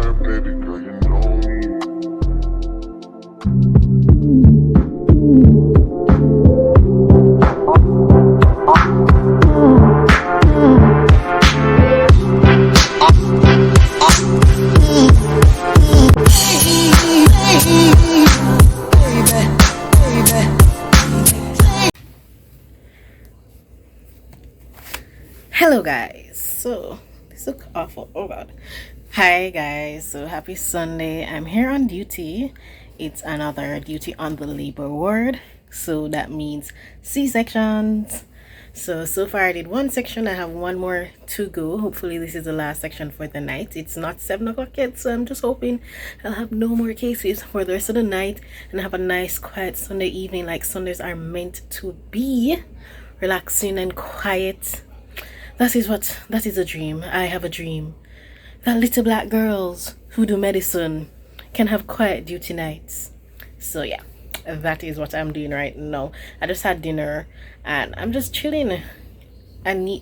time, baby girl, you know me. Hello guys, so this look awful. Oh god. Hi guys, so happy Sunday. I'm here on duty. It's another duty on the labor ward, so that means C-sections. So far I did one section. I have one more to go. Hopefully this is the last section for the night. It's not 7 o'clock yet, so I'm just hoping I'll have no more cases for the rest of the night and have a nice quiet Sunday evening like Sundays are meant to be. Relaxing and quiet. That is a dream. I have a dream that little black girls who do medicine can have quiet duty nights. So yeah, that is what I'm doing right now. I just had dinner and I'm just chilling. I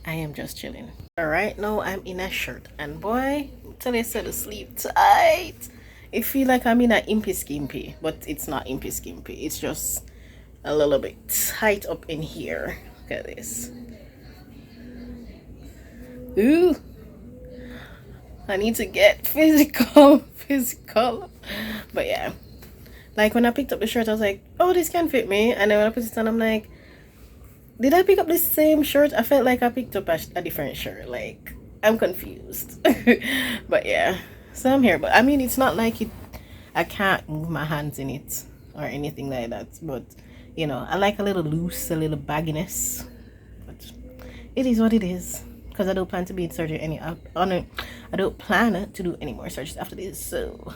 am just chilling. Right now I'm in a shirt and boy, till I said to sleep tight. It feel like I'm in a impy skimpy, but it's not impy skimpy. It's just a little bit tight up in here. Look at this. Ooh. I need to get physical. But yeah. Like when I picked up the shirt, I was like, oh, this can fit me. And then when I put it on, I'm like, did I pick up the same shirt? I felt like I picked up a different shirt. Like, I'm confused. But yeah. So I'm here. But I mean, it's not like I can't move my hands in it or anything like that. But you know, I like a little loose, a little bagginess. But it is what it is. Because I don't plan to be in surgery I don't plan to do any more surgeries after this. So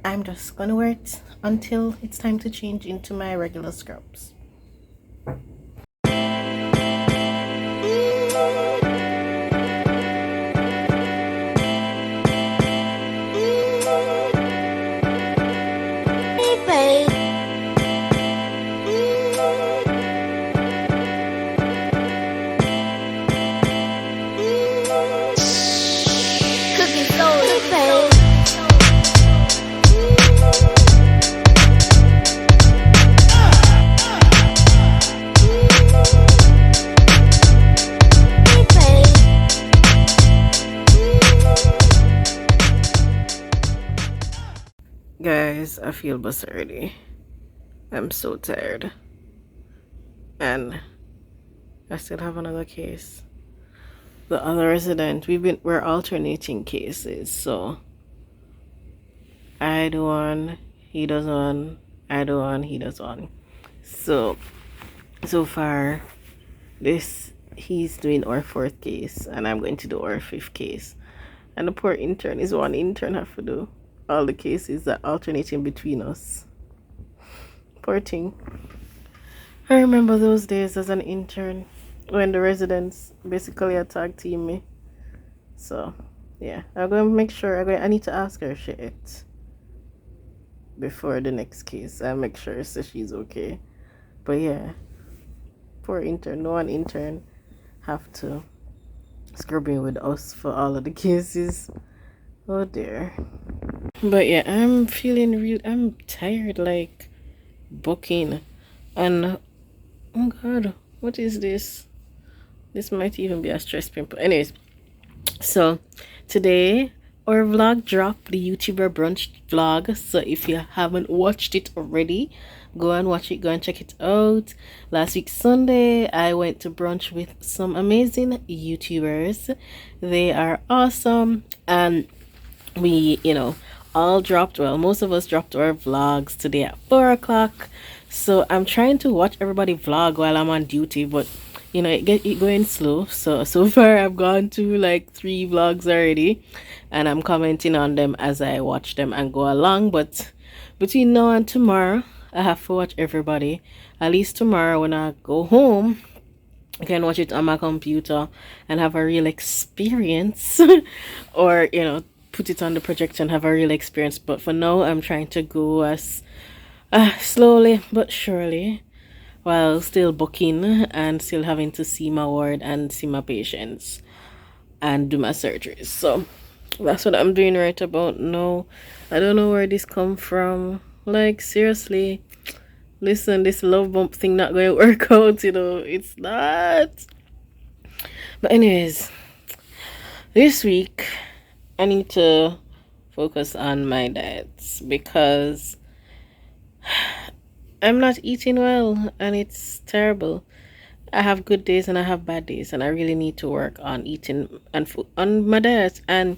I'm just gonna wear it until it's time to change into my regular scrubs. Guys, I feel bust already. I'm so tired. And I still have another case. The other resident, we're alternating cases, so I do one, he does one, I do one, he does one. So far he's doing our 4th case and I'm going to do our 5th case. And the poor intern is one intern have to do all the cases that alternating between us. Poor thing. I remember those days as an intern when the residents basically attack team me. So yeah, I'm going to make sure I need to ask her if she ate before the next case. I'll make sure so she's okay. But yeah, poor intern. No one intern have to scrubbing with us for all of the cases. Oh dear. But yeah, I'm tired, like booking. And oh god, what is this? This might even be a stress pimple. Anyways, so today our vlog dropped, the YouTuber brunch vlog. So if you haven't watched it already, go and watch it, go and check it out. Last week Sunday I went to brunch with some amazing YouTubers. They are awesome, and we, all dropped, well, most of us dropped our vlogs today at 4 o'clock. So I'm trying to watch everybody vlog while I'm on duty, but it going slow. So far I've gone to like 3 vlogs already, and I'm commenting on them as I watch them and go along. But between now and tomorrow I have to watch everybody. At least tomorrow when I go home I can watch it on my computer and have a real experience or put it on the projector and have a real experience. But for now I'm trying to go as slowly but surely, while still booking and still having to see my ward and see my patients. and do my surgeries. So that's what I'm doing right about now. I don't know where this come from. Like, seriously, listen, this love bump thing not going to work out, it's not. But anyways, this week I need to focus on my diets because I'm not eating well and it's terrible. I have good days and I have bad days, and I really need to work on eating and on my diet. And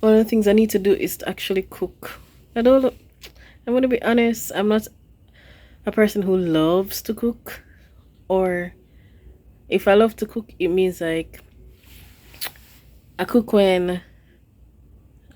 one of the things I need to do is to actually cook. I'm gonna be honest, I'm not a person who loves to cook, or if I love to cook, it means like I cook when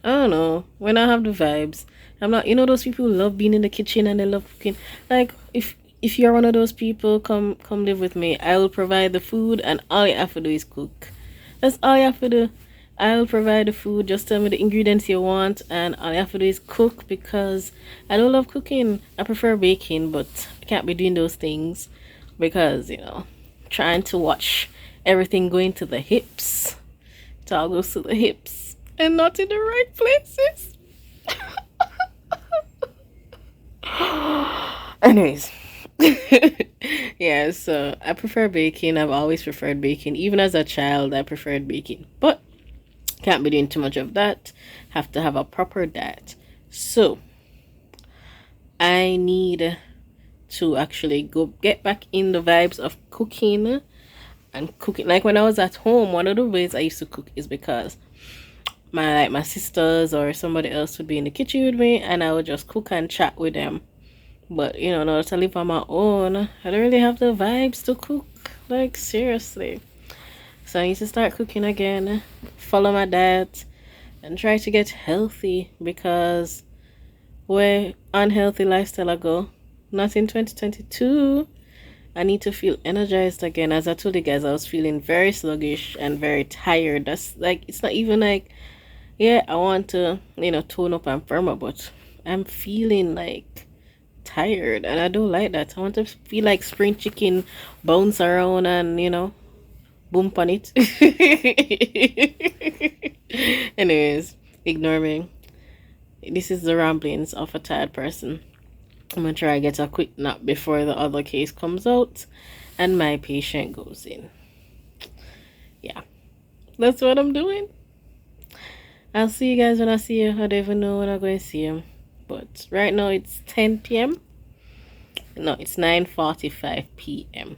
I don't know, when I have the vibes. I'm not, those people who love being in the kitchen and they love cooking. Like, if you're one of those people, come live with me. I will provide the food, and all you have to do is cook. That's all you have to do. I will provide the food. Just tell me the ingredients you want, and all you have to do is cook, because I don't love cooking. I prefer baking, but I can't be doing those things because, trying to watch everything going to the hips. It all goes to the hips and not in the right places. Anyways, yeah, so I prefer baking. I've always preferred baking. Even as a child, I preferred baking. But can't be doing too much of that. Have to have a proper diet. So I need to actually go get back in the vibes of cooking and cooking. Like when I was at home, one of the ways I used to cook is because my sisters or somebody else would be in the kitchen with me, and I would just cook and chat with them. But now that I live on my own, I don't really have the vibes to cook. Like, seriously. So I need to start cooking again, follow my diet, and try to get healthy, because where unhealthy lifestyle I go, not in 2022. I need to feel energized again. As I told you guys, I was feeling very sluggish and very tired. That's like, it's not even like, yeah, I want to, tone up and firm up, but I'm feeling like tired, and I don't like that. I want to feel like spring chicken, bounce around and boom on it. Anyways, ignore me. This is the ramblings of a tired person. I'm gonna try to get a quick nap before the other case comes out and my patient goes in. Yeah, that's what I'm doing. I'll see you guys when I see you. I don't even know when I'm going to see you. But right now it's 10 p.m. No, it's 9:45 p.m.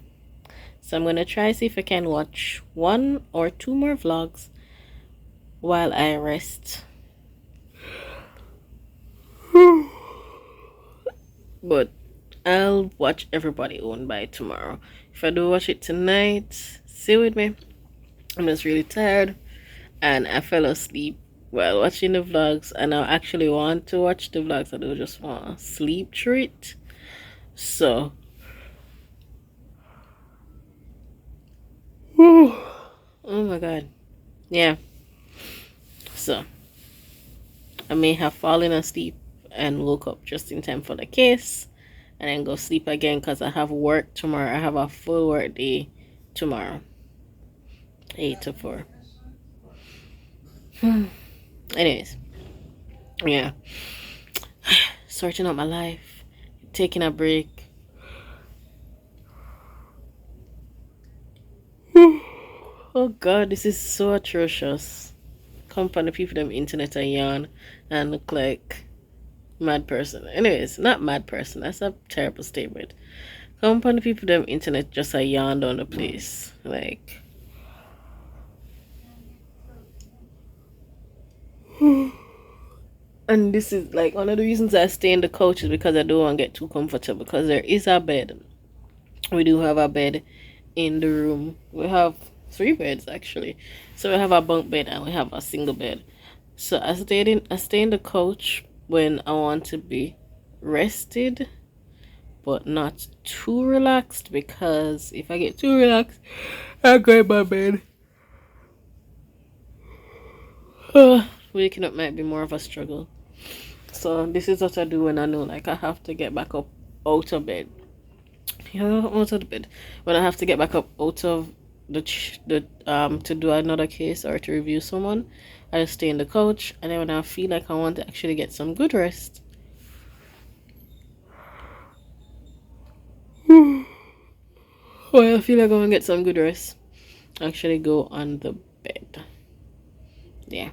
So I'm going to try see if I can watch 1 or 2 more vlogs while I rest. But I'll watch everybody own by tomorrow. If I do watch it tonight, stay with me. I'm just really tired and I fell asleep while watching the vlogs, and I actually want to watch the vlogs. I don't just want to sleep through it. So oh my god, yeah. So I may have fallen asleep and woke up just in time for the case, and then go sleep again because I have work tomorrow. I have a full work day tomorrow, 8 to 4. Anyways, yeah, sorting out my life, taking a break. Oh god, this is so atrocious. Come from the people them internet and yawn and look like mad person. Anyways, not mad person, that's a terrible statement. Come from the people them internet just a yawn down the place. Like and this is like one of the reasons I stay in the couch is because I don't want to get too comfortable, because there is a bed. We do have a bed in the room. We have 3 beds actually. So we have a bunk bed and we have a single bed. So I stay in the couch when I want to be rested, but not too relaxed, because if I get too relaxed, I go in my bed. Waking up might be more of a struggle. So this is what I do when I know like I have to get back up out of bed. Out of the bed. When I have to get back up out of to do another case or to review someone, I just stay in the couch, and then when I feel like I want to actually get some good rest, when I feel like I want to get some good rest, I actually go on the bed. Yeah.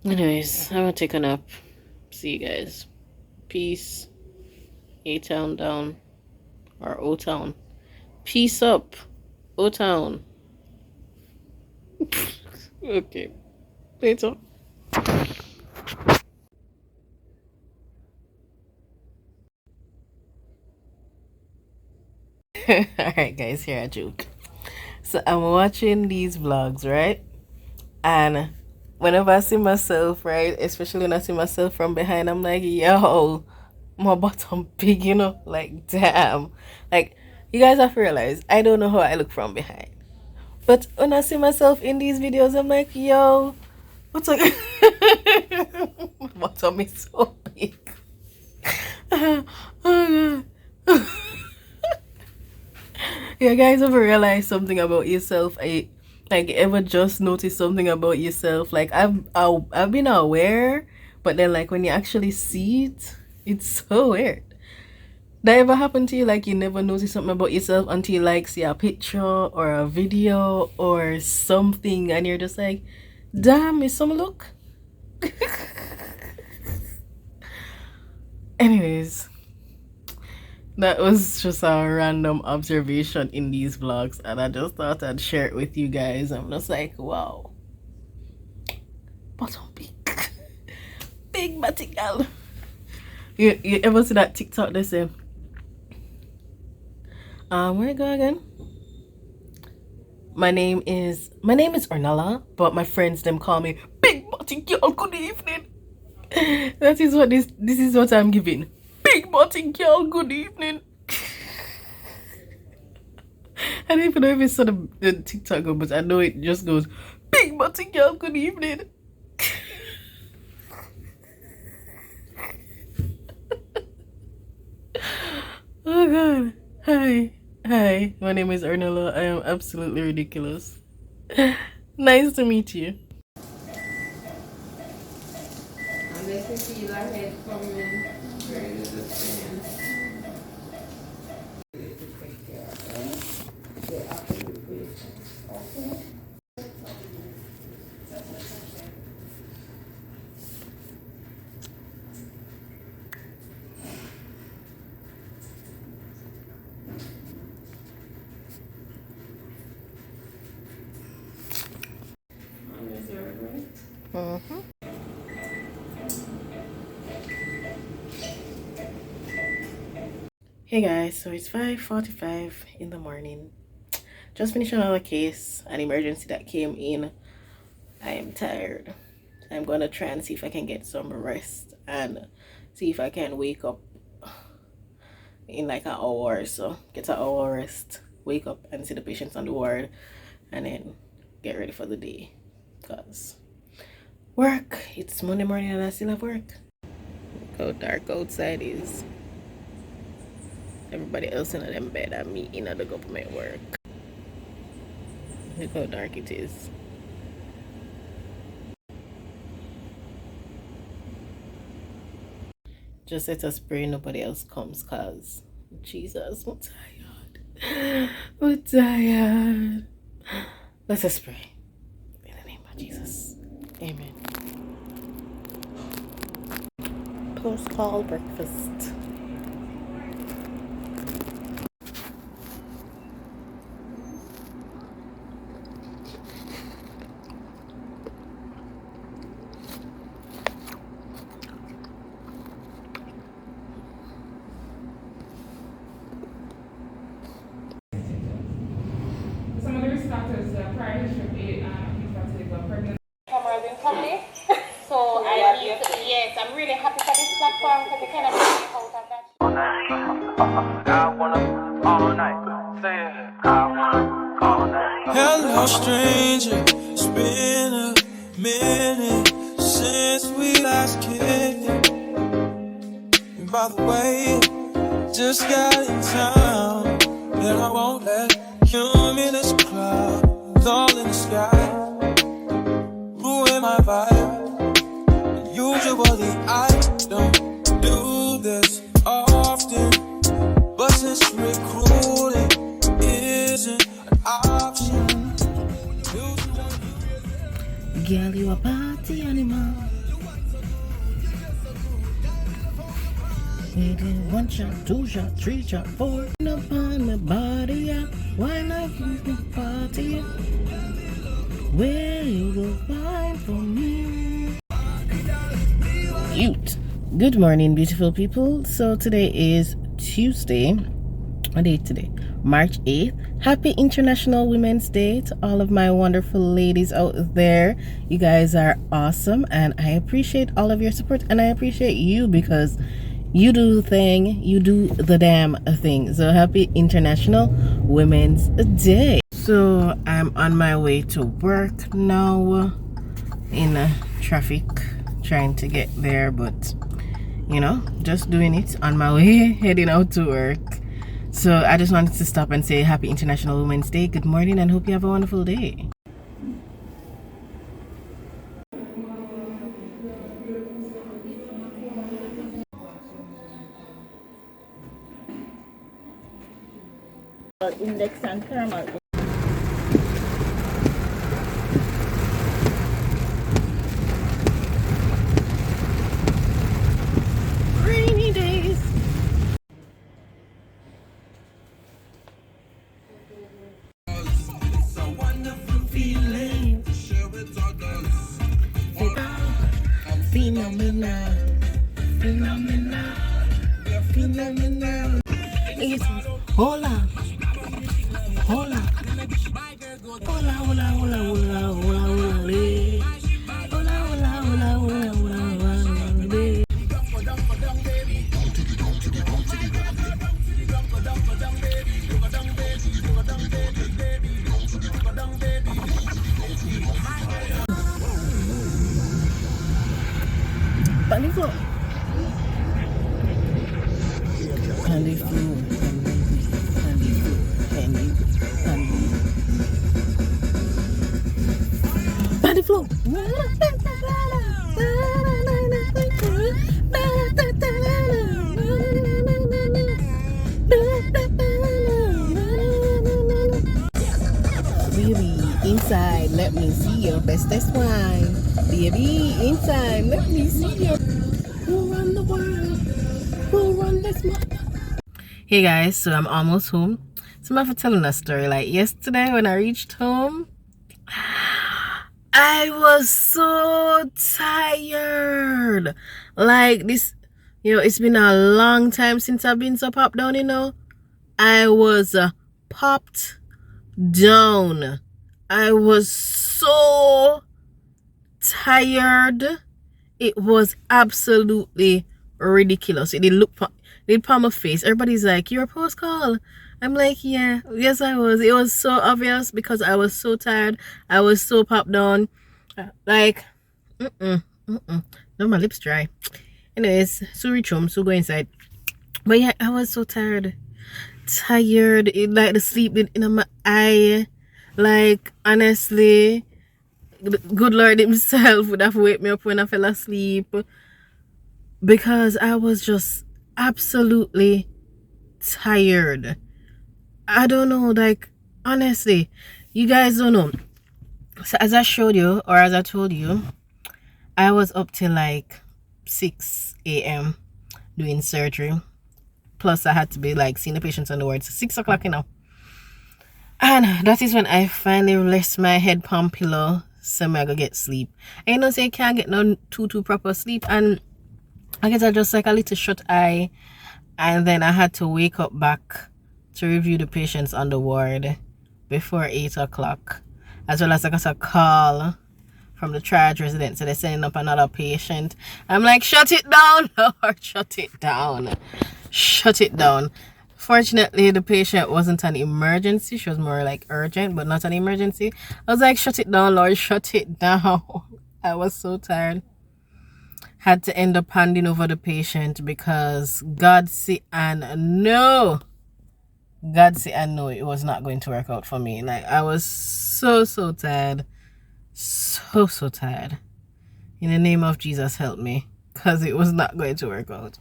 Anyways, I'm gonna take a nap. See you guys. Peace. A-Town down. Or O-Town. Peace up. O-Town. Okay. Later. Alright guys, here a joke. So I'm watching these vlogs, right? And whenever I see myself, right, especially when I see myself from behind, I'm like, yo, my bottom big, you know? Like, damn. Like, you guys have to realize, I don't know how I look from behind. But when I see myself in these videos, I'm like, yo, what's like, my bottom is so big. Oh, God. Yeah, guys, ever realize something about yourself? Ever just notice something about yourself? Like I've been aware, but then like when you actually see it, it's so weird. That ever happened to you? Like you never notice something about yourself until you like see a picture or a video or something, and you're just like, damn, is some look. Anyways, that was just a random observation in these vlogs, and I just thought I'd share it with you guys. I'm just like, wow, bottom big. Big body girl. You ever see that TikTok they say, where you go again? My name is Nella, but my friends them call me Big Body Girl. Good evening. That is what this is what I'm giving. Big Body Girl. Good evening. I don't even know if it's sort of the TikTok, but I know it just goes Big Body Girl. Good evening. Oh God. Hi, my name is Ornella. I am absolutely ridiculous. Nice to meet you. Unless you feel ahead coming, very good thing. Hey guys, so it's 5:45 in the morning. Just finished another case, an emergency that came in. I am tired. I'm gonna try and see if I can get some rest and see if I can wake up in like an hour or so. Get an hour rest, wake up and see the patients on the ward, and then get ready for the day. Cause work, it's Monday morning and I still have work. Look how dark outside is. Everybody else in them bed and me in the government work. Look how dark it is. Just let us pray nobody else comes, cause Jesus, I'm tired. I'm tired. Let us pray. In the name of Jesus. Amen. Post-call breakfast. Some of the risk factors, prior history of infertility or pregnancy. Cameras in public. So yes, I'm really happy for this platform because it kind of brings me out of that. I wanna all night. Say it. I wanna all night. Hello, stranger. It's been a minute since we last kicked. And by the way, just got in town, and I won't let you in this It's all in the sky. Ruin my vibe. Usually I don't do this often, but since recruiting isn't an option. Girl, you a party animal. We did 1 shot, 2 shot, 3 shot, 4. Up on my body, yeah. Why not use the party? Yeah? Where you go find for me? Cute. Good morning, beautiful people. So today is Tuesday. What date today? March 8th. Happy International Women's Day to all of my wonderful ladies out there. You guys are awesome, and I appreciate all of your support, and I appreciate you because you do the thing, you do the damn thing. So happy International Women's Day. So I'm on my way to work now in traffic, trying to get there, but you know, just doing it on my way, heading out to work. So I just wanted to stop and say happy International Women's Day. Good morning, and hope you have a wonderful day. Index and caramel. Rainy days. It's a wonderful feeling. Phenomenal. Phenomenal. Phenomenal. It's hola. Hola. Hola, hola, hola, hola, hola, hola, le. Hola, hola, hola, hola, hola, hola, le. Panic flow. Panic flow. Body flow. Baby, inside, let me see your bestest wine. Baby, inside, let me see your. Who run the world? Who run this month? Hey guys, so I'm almost home. So I'm after telling a story. Like yesterday when I reached home, I was so tired. Like this, you know, it's been a long time since I've been so popped down, you know. I was popped down. I was so tired. It was absolutely ridiculous. It did look on my face. Everybody's like, you're a post call. I'm like, yeah, yes I was. It was so obvious because I was so tired. I was so popped down. Like, no, my lips dry. Anyways, so reach home, so go inside. But yeah, I was so tired. It, like the sleep in my eye. Like, honestly, the good Lord himself would have wake me up when I fell asleep. Because I was just absolutely tired. I don't know, like, honestly, you guys don't know. So as I showed you, or as I told you, I was up till like 6 a.m. doing surgery. Plus I had to be like seeing the patients on the ward. So 6 o'clock, you know. And that is when I finally rest my head on pillow, so I go get sleep. And you know, say I can't get no too proper sleep. And I guess I just like a little shut eye. And then I had to wake up back to review the patients on the ward before 8 o'clock, as well as I got a call from the charge resident, so they're sending up another patient. I'm like, shut it down, Lord, shut it down, shut it down. Fortunately, the patient wasn't an emergency. She was more like urgent, but not an emergency. I was like, shut it down, Lord, shut it down. I was so tired. Had to end up handing over the patient because God see and no. God say I know it was not going to work out for me. Like, I was so tired. So tired. In the name of Jesus, help me. Because it was not going to work out.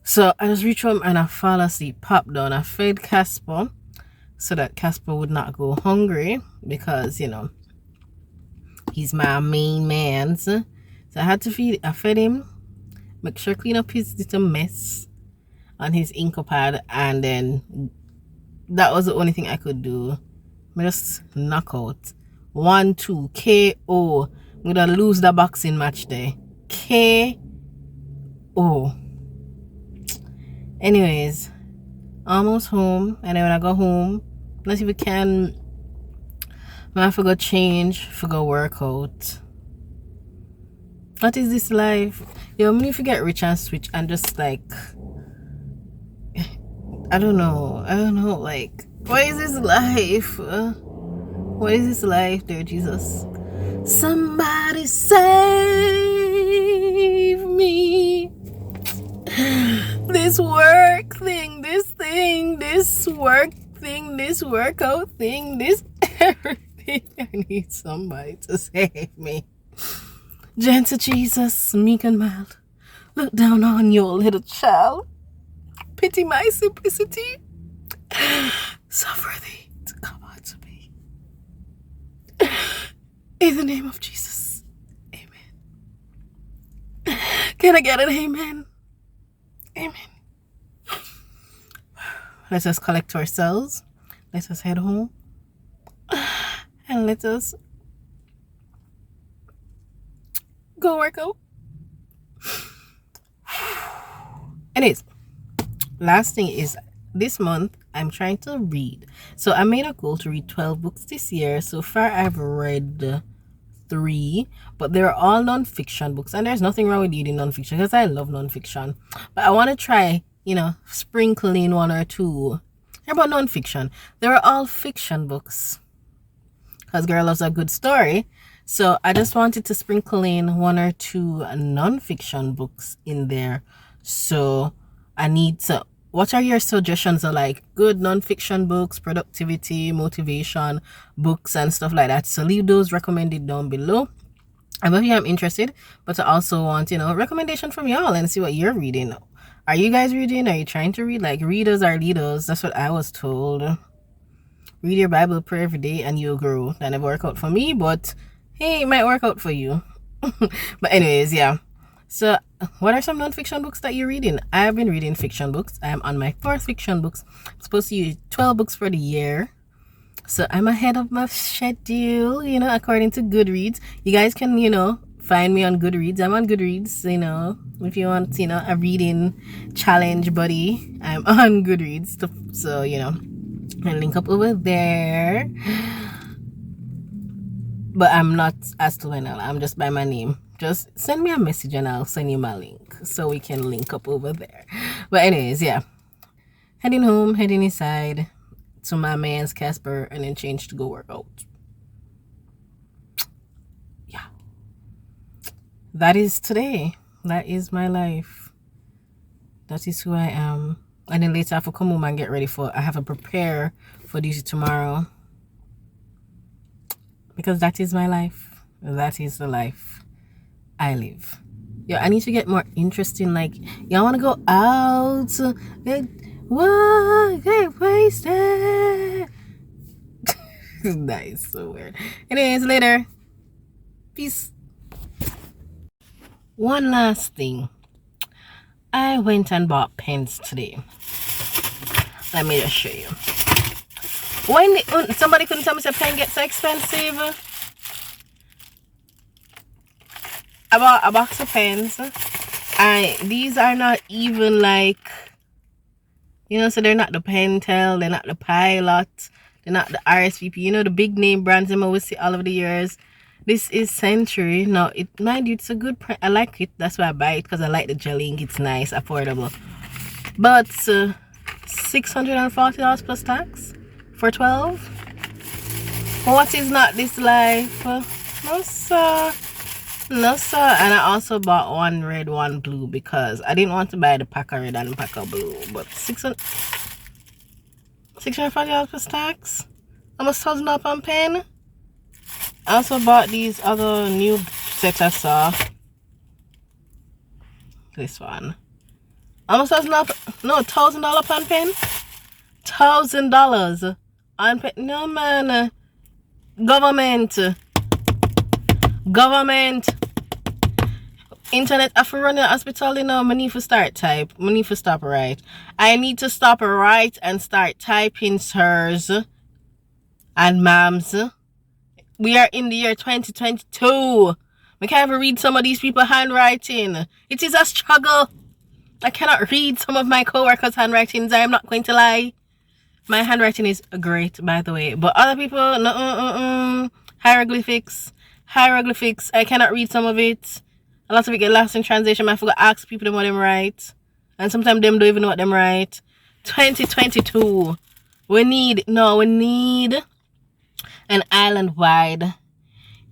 So I just reached home and I fall asleep, popped down. I fed Casper so that Casper would not go hungry because, you know, he's my main man. So I had to feed. I fed him, make sure clean up his little mess on his Incopad, and then that was the only thing I could do. I just knock out 1-2 KO. I'm gonna lose the boxing match there. KO. Anyways, almost home, and then when I go home, let's see if we can. I have to go change, for go work out. What is this life? Yo, me if you get rich and switch and just like, I don't know, like, what is this life? What is this life, dear Jesus? Somebody save me. This work thing, this work thing, this workout thing, this everything. I need somebody to save me. Gentle Jesus, meek and mild, look down on your little child. Pity my simplicity. Suffer thee to come unto me. In the name of Jesus. Amen. Can I get an amen? Amen. Let us collect ourselves. Let us head home. And let us go work out. Anyways, last thing is this month I'm trying to read. So I made a goal to read 12 books this year. So far I've read 3, but they're all non-fiction books, and there's nothing wrong with reading non-fiction because I love non-fiction. But I want to try, you know, sprinkling 1 or 2 about non-fiction. They're all fiction books because girl loves a good story. So I just wanted to sprinkle in 1 or 2 non-fiction books in there. So I need to, what are your suggestions of like good non-fiction books, productivity, motivation books and stuff like that? So leave those recommended down below. I'm interested, but I also want, you know, recommendation from y'all and see what you're reading. Are you guys reading? Are you trying to read? Like, readers are leaders. That's what I was told. Read your Bible, pray every day, and you'll grow. That never worked out for me, but hey, it might work out for you. But anyways, yeah. So what are some non-fiction books that you're reading? I have been reading fiction books. I am on my 4th fiction books. I'm supposed to use 12 books for the year. So I'm ahead of my schedule, you know, according to Goodreads. You guys can, you know, find me on Goodreads. I'm on Goodreads, you know, if you want, you know, a reading challenge buddy, I'm on Goodreads. So, you know, I link up over there. But I'm not as to Nella. I'm just by my name. Just send me a message and I'll send you my link so we can link up over there. But anyways, yeah. Heading home, heading inside to my man's Casper, and then change to go work out. Yeah. That is today. That is my life. That is who I am. And then later I have to come home and get ready I have to prepare for duty tomorrow. Because that is my life. That is the life I live. Yo, I need to get more interesting. Like, y'all want to go out? What? Get wasted. That is so weird. Anyways, later. Peace. One last thing. I went and bought pens today. Let me just show you. When somebody couldn't tell me a pen gets so expensive. I bought a box of pens, and these are not even like, you know, so they're not the Pentel, they're not the Pilot, they're not the RSVP, you know, the big name brands I always see all over the years. This is Century. Now, mind you, it's a good print. I like it. That's why I buy it, because I like the gel ink. It's nice, affordable. But $640 plus tax for 12. What is not this life? No sir. No sir. And I also bought 1 red, 1 blue, because I didn't want to buy the pack of red and the pack of blue. But $640 plus tax. Almost $1,000 on pen. I also bought these other new sets I saw. This one. Almost $1,000. No, $1,000 on pen. $1,000 on pen. No man. Government. Internet after running the hospital, you know, I need to start type. I need to stop right. I need to stop right and start typing, sirs and ma'ams. We are in the year 2022. I can't even read some of these people's handwriting. It is a struggle. I cannot read some of my co-workers' handwritings. I am not going to lie. My handwriting is great, by the way. But other people, no, hieroglyphics. I cannot read some of it. A lot of it get lost in translation. I forgot to ask people them what them write. And sometimes them don't even know what them write. 2022. We need an island-wide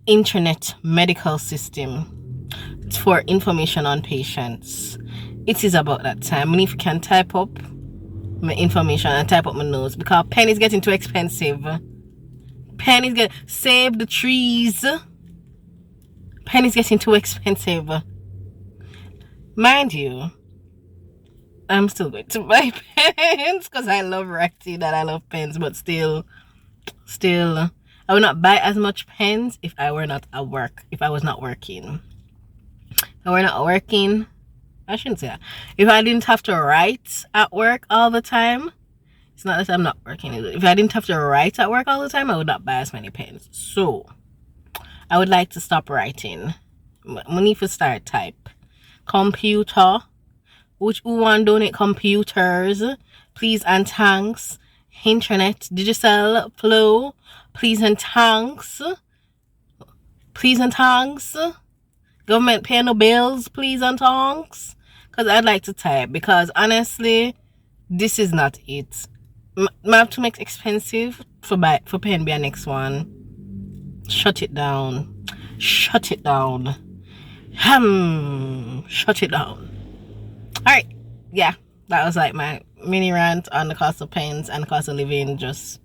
internet medical system for information on patients. It is about that time. If you can type up my information and type up my notes, because pen is getting too expensive. Save the trees. Pen is getting too expensive. Mind you, I'm still going to buy pens because I love writing and I love pens, but still, I would not buy as much pens if I were not at work. If I was not working. I shouldn't say that. If I didn't have to write at work all the time, it's not that I'm not working. If I didn't have to write at work all the time, I would not buy as many pens. So I would like to stop writing. Money for start type. Computer. Which who want donate computers? Please and thanks. Internet. Digital flow. Please and thanks. Government pay no bills. Please and thanks. Because I'd like to type. Because honestly, this is not it. I have to make it expensive for pen be our next one. Shut it down. Shut it down. Alright. Yeah. That was like my mini rant on the cost of pens and the cost of living. Just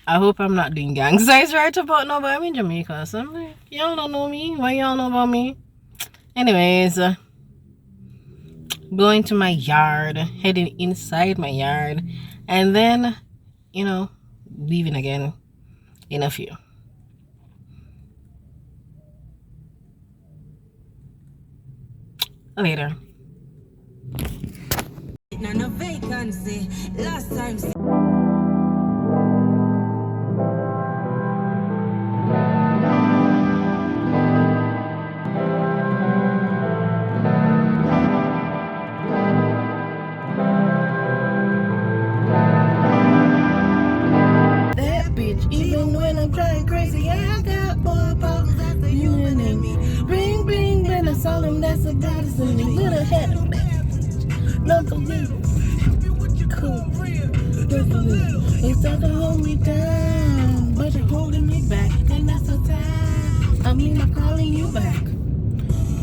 I hope I'm not doing gang size right about now, but I'm in Jamaica, so I'm like, y'all don't know me. Why y'all know about me? Anyways, going to my yard, heading inside my yard, and then, you know, leaving again in a few. Later. No vacancy. Last time. Even when I'm trying crazy, I got more problems after you and me. Bring, then I saw them, that's the baddest in me. Little head, no believe. Cool. It's not to hold me down, but you're holding me back, and that's the time. I'm calling you back.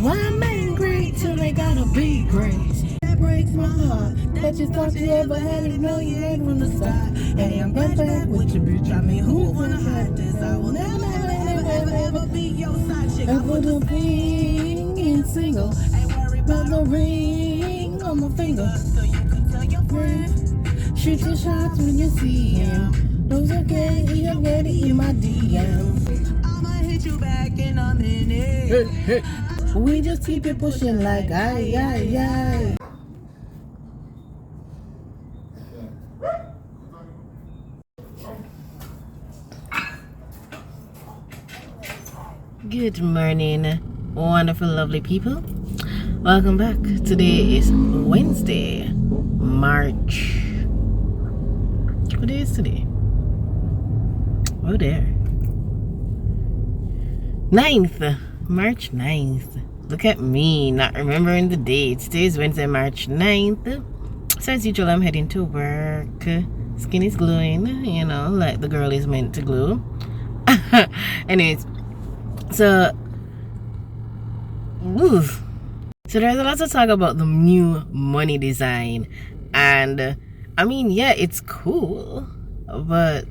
Why I'm angry till they gotta be great? That breaks my heart. That you thought you ever had it, no you ain't from the start. Hey, I'm back with your bitch. I mean, who wanna hide this? I will never be your side chick. I put a ring in single. Ain't worry about the ring on my finger. So you can tell your friend. Shoot your shots when you see him. Those are gay, you're ready in my DM. I'ma hit you back in a minute. Hey. We just keep it pushing like aye. Good morning, wonderful, lovely people. Welcome back. Today is Wednesday, March. What day is today? Oh, there. 9th. March 9th. Look at me, not remembering the date. Today is Wednesday, March 9th. So as usual, I'm heading to work. Skin is glowing, you know, like the girl is meant to glow. Anyways, so So there's a lot to talk about the new money design, and I mean, yeah, it's cool, but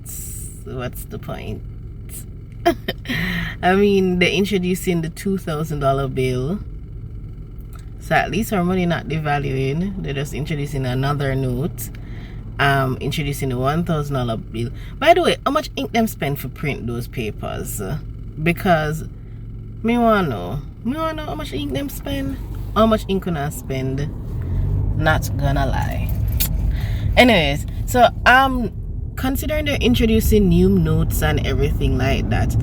what's the point? I mean, they're introducing the $2,000 bill, so at least our money not devaluing. They're just introducing another note, introducing the $1,000 bill. By the way, how much ink them spend for print those papers? Because me wanna know how much ink them spend. How much ink can I spend? Not gonna lie. Anyways, so considering they're introducing new notes and everything like that,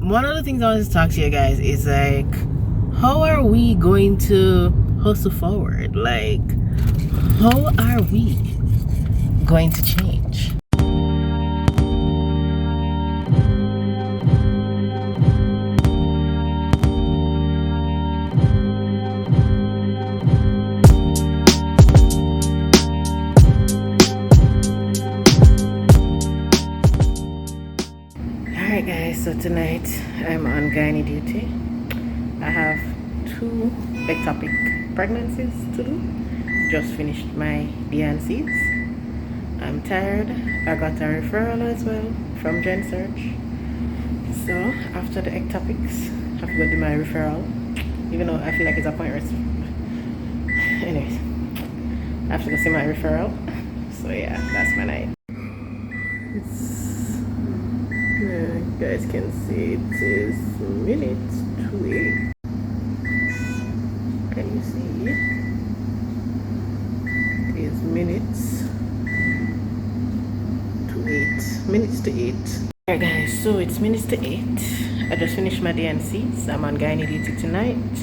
one of the things I want to talk to you guys is like, how are we going to hustle forward? Like, how are we going to change? Alright guys, so tonight I'm on gynae duty. I have 2 ectopic pregnancies to do. Just finished my DNCs. I'm tired. I got a referral as well from Gen Search. So after the ectopics, I have to go do my referral. Even though I feel like it's a pointless. Anyways, I have to go see my referral. So yeah, that's my night. You guys can see it is minutes to 8. Can you see it? It is minutes to 8. Alright guys, so it's minutes to 8. I just finished my DNCs. I'm on gynae duty tonight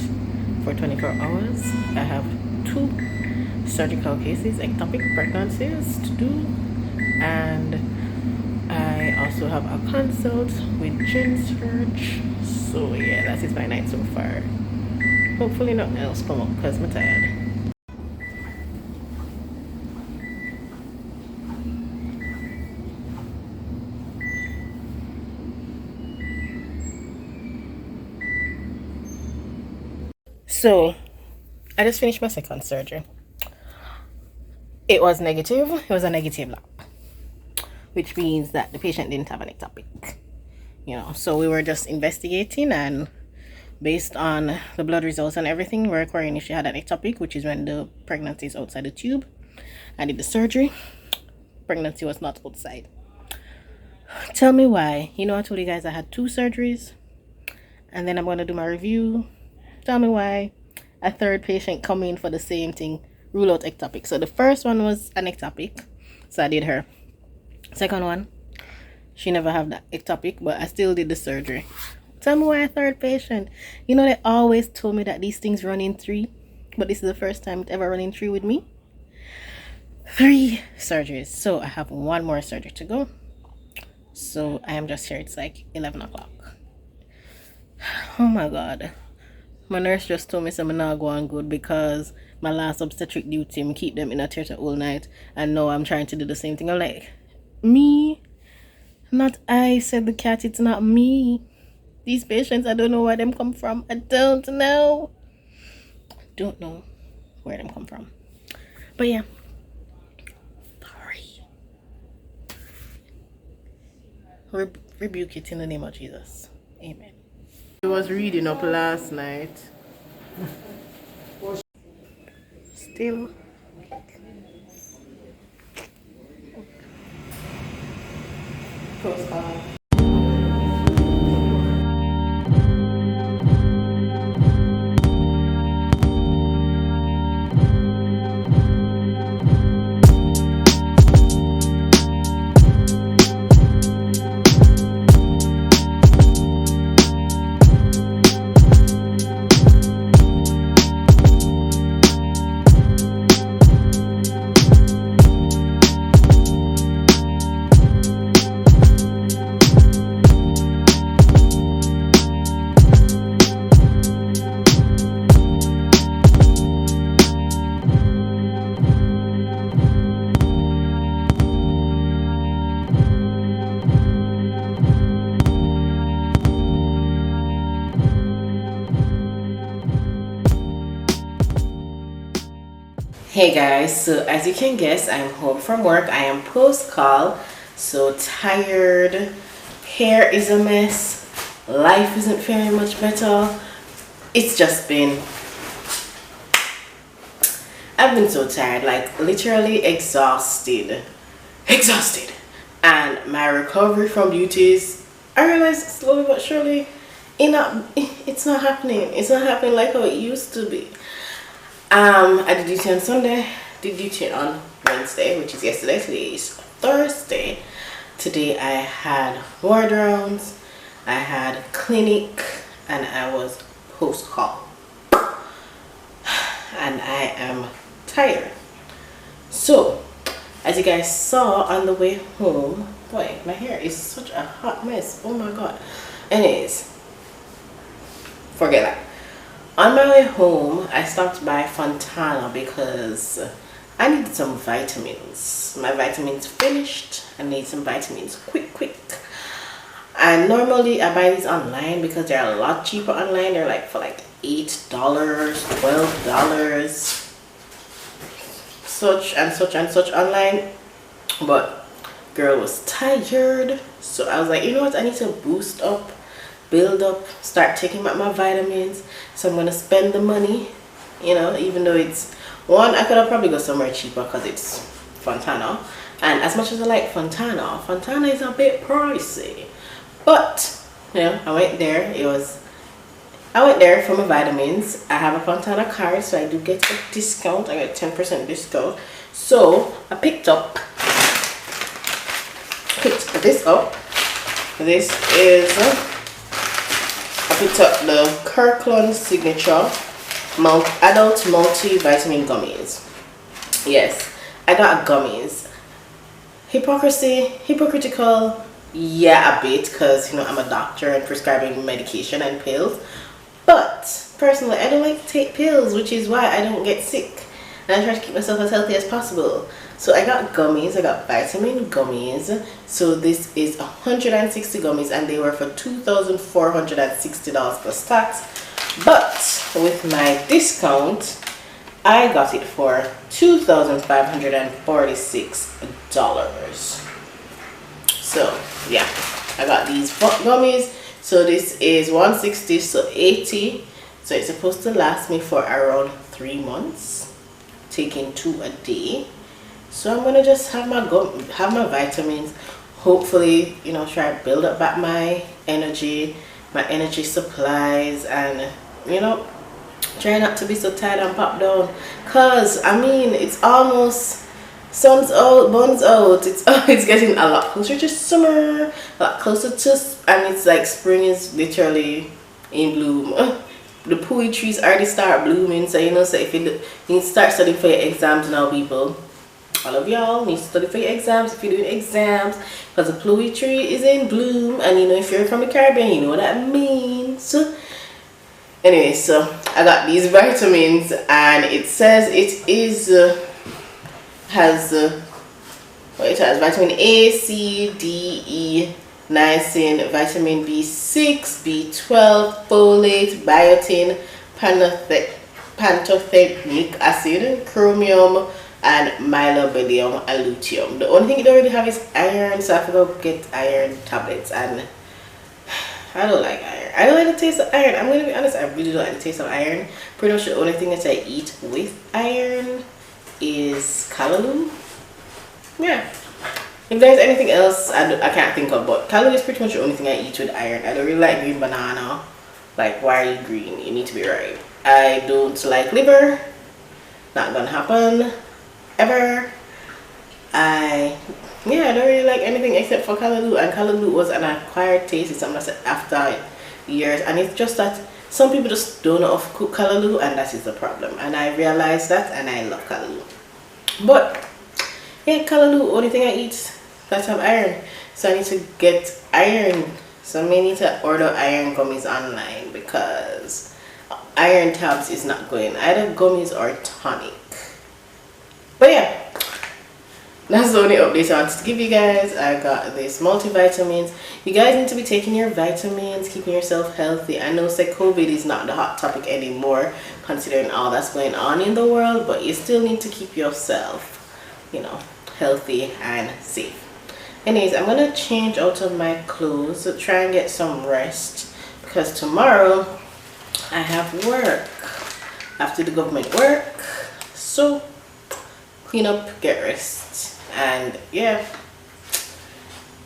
for 24 hours. I have 2 surgical cases, ectopic pregnancies to do, and I also have a consult with Gen Search. So yeah, that is my night so far. Hopefully nothing else come up because I'm tired. So I just finished my second surgery. It was negative. It was a negative lab, which means that the patient didn't have an ectopic, so we were just investigating, and based on the blood results and everything, we're requiring if she had an ectopic, which is when the pregnancy is outside the tube. I did the surgery. Pregnancy was not outside. Tell me why. I told you guys I had 2 surgeries, and then I'm going to do my review. Tell me why a third patient come in for the same thing, rule out ectopic. So the first one was an ectopic, so I did her. Second one, she never have that ectopic, but I still did the surgery. Tell me why a third patient. They always told me that these things run in 3, but this is the first time it ever run in 3 with me. 3 surgeries. So I have 1 more surgery to go. So I am just here. It's like 11 o'clock. Oh my god. My nurse just told me I'm not going good because my last obstetric duty, I keep them in a theater all night, and now I'm trying to do the same thing. I'm like, me? Not I, said the cat. It's not me. These patients, I don't know where them come from. I don't know. Don't know where them come from. But yeah. Sorry. Rebuke it in the name of Jesus. Amen. I was reading up last night. Still. Postcard. Hey guys, so as you can guess, I'm home from work. I am post call, so tired. Hair is a mess. Life isn't faring much better. It's just been, I've been so tired, like literally exhausted. And my recovery from duties, I realized slowly but surely, it's not happening. It's not happening like how it used to be. I did duty on Sunday, did duty on Wednesday, which is yesterday. Today is Thursday. Today I had ward rounds, I had clinic, and I was post call. And I am tired. So, as you guys saw on the way home, boy, my hair is such a hot mess. Oh my god. Anyways, forget that. On my way home, I stopped by Fontana because I needed some vitamins. My vitamins finished. I need some vitamins quick. And normally I buy these online because they're a lot cheaper online. They're like for like $8, $12, such and such online. But girl was tired, so I was like, you know what, I need to boost up, build up, start taking back my vitamins. So I'm gonna spend the money, you know, even though it's one, I could have probably go somewhere cheaper because it's Fontana, and as much as I like Fontana is a bit pricey. But you know, I went there for my vitamins. I have a Fontana card, so I do get a discount. I got 10% discount. So I picked this up. This is I picked up the Kirkland Signature Adult Multivitamin Gummies. Yes, I got gummies. Hypocritical, yeah, a bit, because you know I'm a doctor and prescribing medication and pills. But personally, I don't like to take pills, which is why I don't get sick. And I try to keep myself as healthy as possible. So I got gummies, I got vitamin gummies. So this is 160 gummies and they were for $2,460 plus tax. But with my discount, I got it for $2,546. So yeah, I got these gummies. So this is 160, so 80. So it's supposed to last me for around 3 months, taking 2 a day. So I'm gonna just have my vitamins, hopefully, you know, try to build up back my energy supplies, and you know, try not to be so tired and pop down, cause I mean it's almost sun's out, buns out. It's getting a lot closer to summer, a lot closer to, and it's like spring is literally in bloom. The pui trees already start blooming, so you know, so if you need to start studying for your exams now, people, all of y'all need to study for your exams if you're doing exams, because the pui tree is in bloom, and you know, if you're from the Caribbean, you know what that means. Anyway, so I got these vitamins, and it says it is has vitamin A, C, D, E, niacin, vitamin B6, B12, folate, biotin, pantothenic acid, chromium, and molybdenum and luteum. The only thing it don't really have is iron, so I have to go get iron tablets, and I don't like iron. I don't like the taste of iron. I'm gonna be honest, I really don't like the taste of iron. Pretty much the only thing that I eat with iron is callaloo. Yeah. If there's anything else I can't think of, but callaloo is pretty much the only thing I eat with iron. I don't really like green banana. Like, why are you green? You need to be right. I don't like liver. Not gonna happen ever. I don't really like anything except for callaloo, and callaloo was an acquired taste. It's something that's after years, and it's just that some people just don't know how to cook callaloo, and that is the problem. And I realized that, and I love callaloo. But yeah, callaloo, only thing I eat that have iron. So I need to get iron. So I may need to order iron gummies online, because iron tabs is not going. Either gummies or tonic. But yeah, that's the only update I wanted to give you guys. I got this multivitamins. You guys need to be taking your vitamins, keeping yourself healthy. I know say COVID is not the hot topic anymore, considering all that's going on in the world, but you still need to keep yourself, you know, healthy and safe. Anyways, I'm gonna change out of my clothes to try and get some rest, because tomorrow I have work after the government work. So clean up, get rest, and yeah,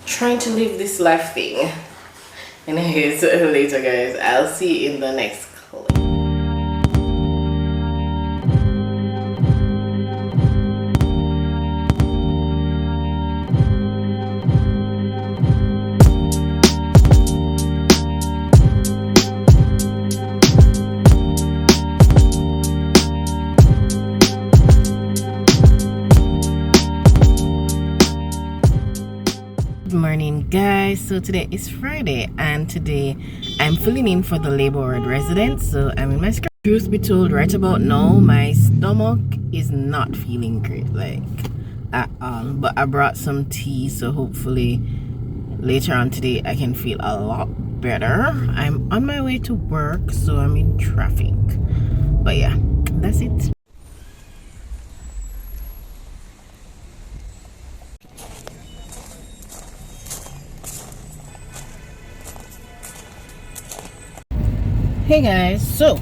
trying to live this life thing. Anyways, later guys, I'll see you in the next clip. Good morning guys. So today is Friday and today I'm filling in for the labor ward residents. So I'm in my skirt. Truth be told, right about now my stomach is not feeling great, like at all, but I brought some tea, so hopefully later on today I can feel a lot better. I'm on my way to work, so I'm in traffic, but yeah, that's it. Hey guys, so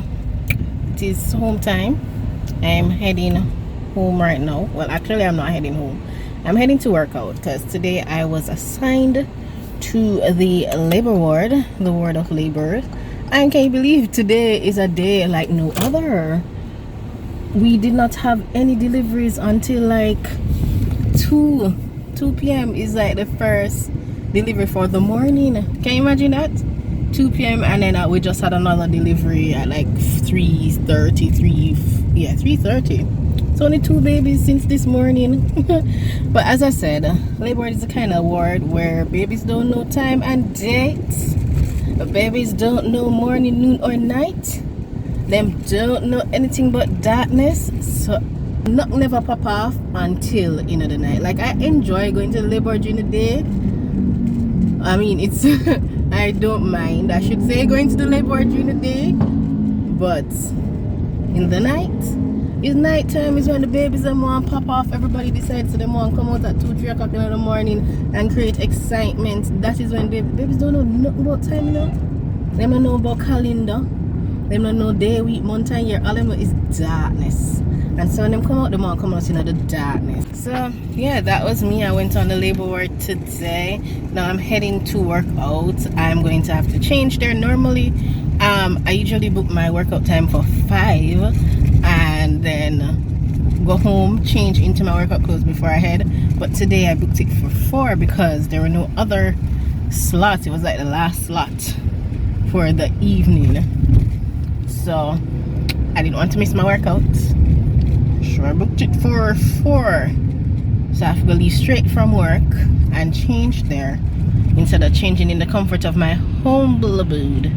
it is home time. I'm heading home right now. Well, actually I'm not heading home, I'm heading to work out, because today I was assigned to the labor ward, the ward of labor. And can you believe today is a day like no other? We did not have any deliveries until like 2 p.m. is like the first delivery for the morning. Can you imagine that? 2 p.m. and then we just had another delivery at like 3:30. It's only 2 babies since this morning. But as I said, labor is the kind of ward where babies don't know time and dates. Babies don't know morning, noon or night. Them don't know anything but darkness. So nothing never pop off until the night. Like I enjoy going to the labor during the day. I mean, it's I don't mind, I should say, going to the labor during the day, but in the night, it's night time is when the babies them want pop off. Everybody decides so they want come out at 2-3 o'clock in the morning and create excitement. That is when babies don't know nothing about time, They don't know about calendar, they don't know day, week, month and year. All they know is darkness. And so when them come out, they want come out in the darkness. So yeah, that was me. I went on the labor ward today. Now I'm heading to work out. I'm going to have to change there. Normally I usually book my workout time for 5 and then go home, change into my workout clothes before I head. But today I booked it for 4 because there were no other slots. It was like the last slot for the evening, so I didn't want to miss my workout. So I booked it for 4, so I have to leave straight from work and change there instead of changing in the comfort of my humble abode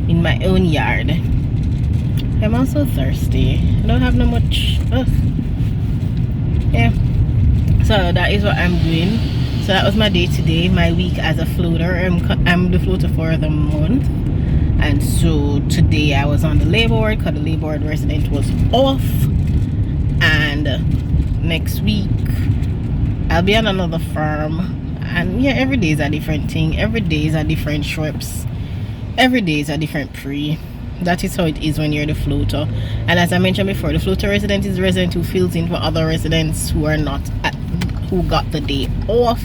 in my own yard. I'm also thirsty. I don't have no much. Yeah, so that is what I'm doing. So that was my day today, my week as a floater. I'm the floater for the month, and so today I was on the labor ward because the labor ward resident was off. And next week I'll be on another farm, and yeah, every day is a different thing, every day is a different trips, every day is a different pre. That is how it is when you're the floater. And as I mentioned before, the floater resident is a resident who fills in for other residents who are not who got the day off.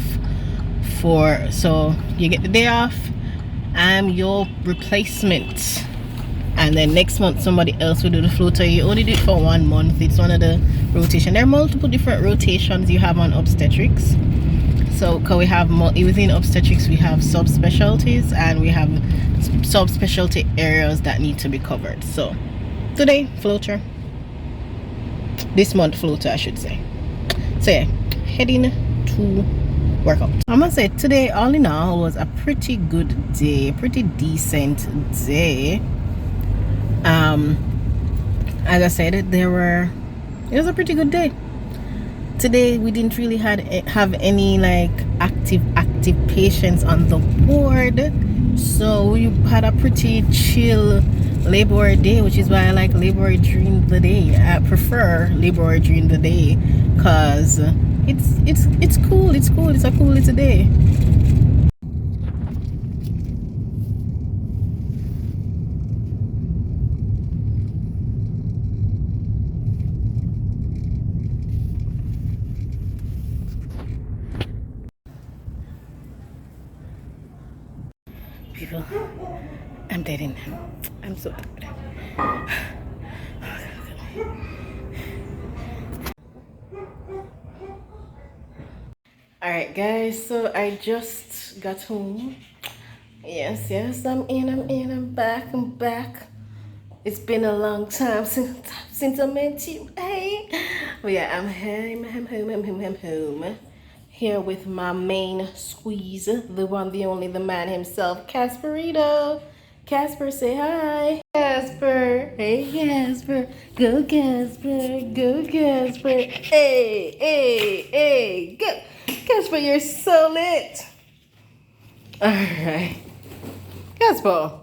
So you get the day off, I'm your replacement, and then next month somebody else will do the floater. You only do it for 1 month. It's one of the rotation. There are multiple different rotations you have on obstetrics. So because we have within obstetrics we have subspecialties and we have subspecialty areas that need to be covered. So today floater, this month floater I should say. So yeah, heading to workout. I must say today all in all was a pretty good day, pretty decent day. As I said, it was a pretty good day. today we didn't really have any like active patients on the board, so we had a pretty chill labor day, which is why I like labor during the day. I prefer labor during the day because it's cool. It's a cool little day. People, I'm dead in. I'm so tired. Alright guys, so I just got home. Yes, I'm I'm back. It's been a long time since I met you. Hey. But yeah, I'm home. Here with my main squeeze, the one, the only, the man himself, Casperito. Casper, say hi. Casper, hey Casper, go Casper, go Casper, hey, go. Casper, you're so lit. All right. Casper,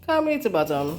come here to bottom.